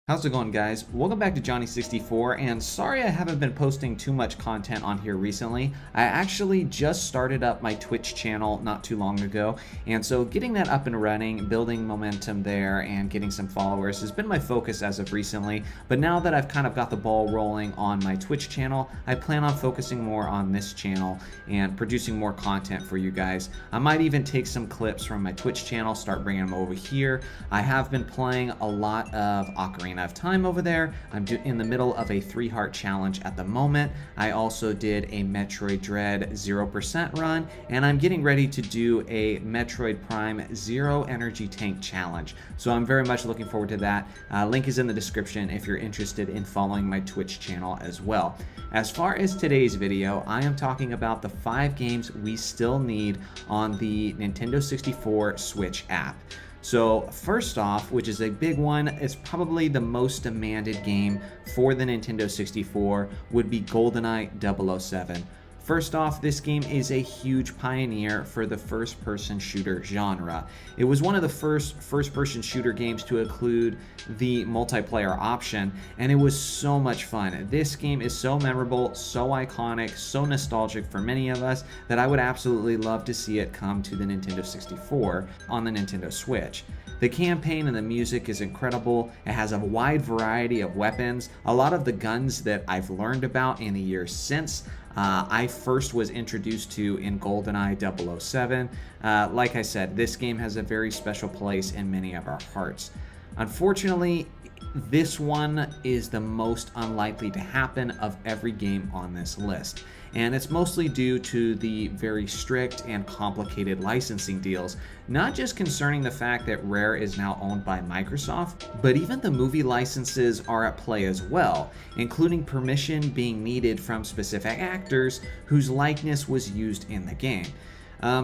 How's it going, guys? Welcome back to Johnny64, and sorry I haven't been posting too much content on here recently. I actually just started up my Twitch channel not too long ago, and so getting that up and running, building momentum there, and getting some followers has been my focus as of recently. But now that I've kind of got the ball rolling on my Twitch channel, I plan on focusing more on this channel and producing more content for you guys. I might even take some clips from my Twitch channel, start bringing them over here. I have been playing a lot of Ocarina of Time over there. I'm in the middle of a 3-heart challenge at the moment. I also did a Metroid Dread 0% run, and I'm getting ready to do a Metroid Prime Zero Energy Tank challenge. So I'm very much looking forward to that. Link is in the description if you're interested in following my Twitch channel as well. As far as today's video, I am talking about the 5 games we still need on the Nintendo 64 Switch app. So first off, which is a big one, it's probably the most demanded game for the Nintendo 64, would be GoldenEye 007. First off, this game is a huge pioneer for the first-person shooter genre. It was one of the first first-person shooter games to include the multiplayer option, and it was so much fun. This game is so memorable, so iconic, so nostalgic for many of us that I would absolutely love to see it come to the Nintendo 64 on the Nintendo Switch. The campaign and the music is incredible. It has a wide variety of weapons. A lot of the guns that I've learned about in the years since I first was introduced to in GoldenEye 007. Like I said, this game has a very special place in many of our hearts. Unfortunately, this one is the most unlikely to happen of every game on this list, and it's mostly due to the very strict and complicated licensing deals, not just concerning the fact that Rare is now owned by Microsoft, but even the movie licenses are at play as well, including permission being needed from specific actors whose likeness was used in the game.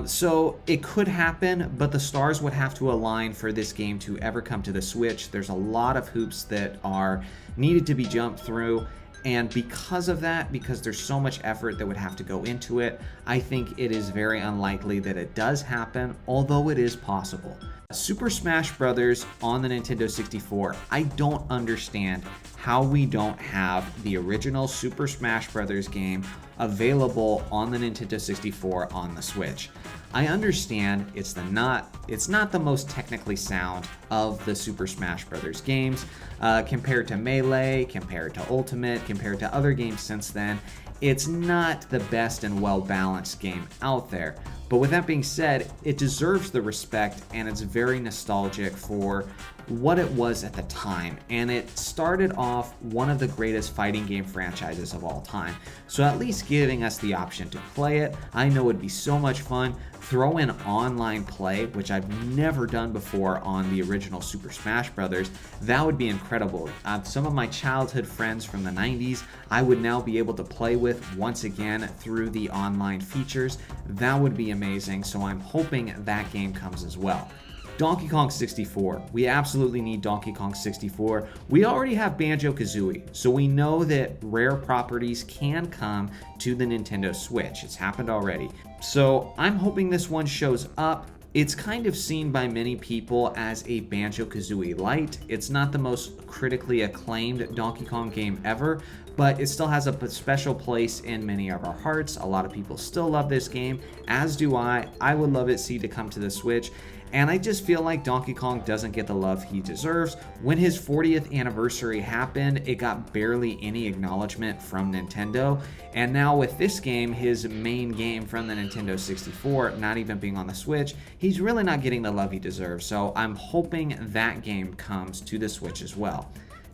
So it could happen, but the stars would have to align for this game to ever come to the Switch. There's a lot of hoops that are needed to be jumped through, and because of that, because there's so much effort that would have to go into it, I think it is very unlikely that it does happen, although it is possible. Super Smash Bros. On the Nintendo 64, I don't understand how we don't have the original Super Smash Bros. Game available on the Nintendo 64 on the Switch. I understand it's not the most technically sound of the Super Smash Bros. Games compared to Melee, compared to Ultimate, compared to other games since then. It's not the best and well-balanced game out there. But with that being said, it deserves the respect, and it's very nostalgic for what it was at the time, and it started off one of the greatest fighting game franchises of all time. So at least giving us the option to play it, I know it'd be so much fun. Throw in online play, which I've never done before on the original Super Smash Bros. That would be incredible. Some of my childhood friends from the 90s, I would now be able to play with once again through the online features. That would be amazing, so I'm hoping that game comes as well. Donkey Kong 64. We absolutely need Donkey Kong 64. We already have Banjo-Kazooie, so we know that Rare properties can come to the Nintendo Switch. It's happened already. So I'm hoping this one shows up. It's kind of seen by many people as a Banjo-Kazooie Lite. It's not the most critically acclaimed Donkey Kong game ever, but it still has a special place in many of our hearts. A lot of people still love this game, as do I. I would love it to come to the Switch. And I just feel like Donkey Kong doesn't get the love he deserves. When his 40th anniversary happened, it got barely any acknowledgement from Nintendo. And now with this game, his main game from the Nintendo 64, not even being on the Switch, he's really not getting the love he deserves. So I'm hoping that game comes to the Switch as well.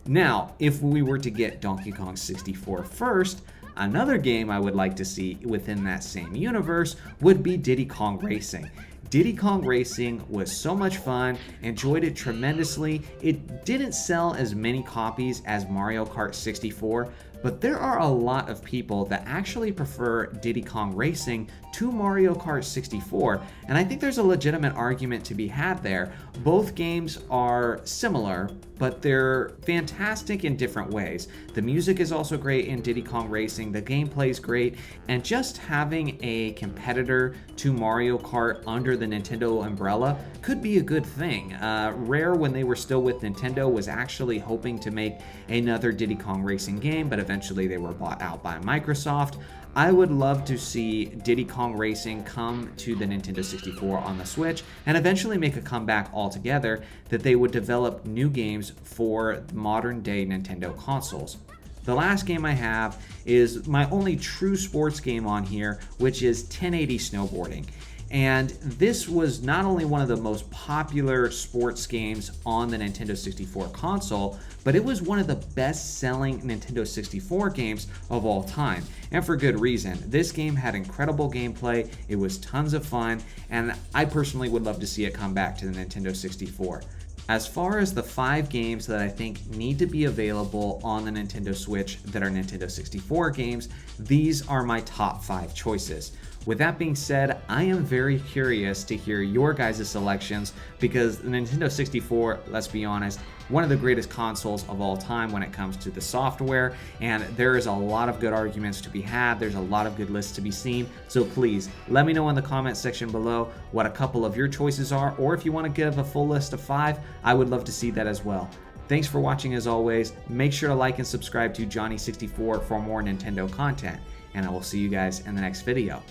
Now, if we were to get Donkey Kong 64 first, another game I would like to see within that same universe would be Diddy Kong Racing. Diddy Kong Racing was so much fun, enjoyed it tremendously. It didn't sell as many copies as Mario Kart 64, but there are a lot of people that actually prefer Diddy Kong Racing to Mario Kart 64, and I think there's a legitimate argument to be had there. Both games are similar, but they're fantastic in different ways. The music is also great in Diddy Kong Racing, the gameplay is great, and just having a competitor to Mario Kart under the Nintendo umbrella could be a good thing. Rare, when they were still with Nintendo, was actually hoping to make another Diddy Kong Racing game, but eventually they were bought out by Microsoft. I would love to see Diddy Kong Racing come to the Nintendo 64 on the Switch and eventually make a comeback altogether, that they would develop new games for modern day Nintendo consoles. The last game I have is my only true sports game on here, which is 1080 Snowboarding. And this was not only one of the most popular sports games on the Nintendo 64 console, but it was one of the best-selling Nintendo 64 games of all time. And for good reason. This game had incredible gameplay, it was tons of fun, and I personally would love to see it come back to the Nintendo 64. As far as the 5 games that I think need to be available on the Nintendo Switch that are Nintendo 64 games, these are my top 5 choices. With that being said, I am very curious to hear your guys' selections, because the Nintendo 64, let's be honest, one of the greatest consoles of all time when it comes to the software, and there is a lot of good arguments to be had, there's a lot of good lists to be seen, so please let me know in the comment section below what a couple of your choices are, or if you want to give a full list of 5, I would love to see that as well. Thanks for watching as always, make sure to like and subscribe to Johnny64 for more Nintendo content, and I will see you guys in the next video.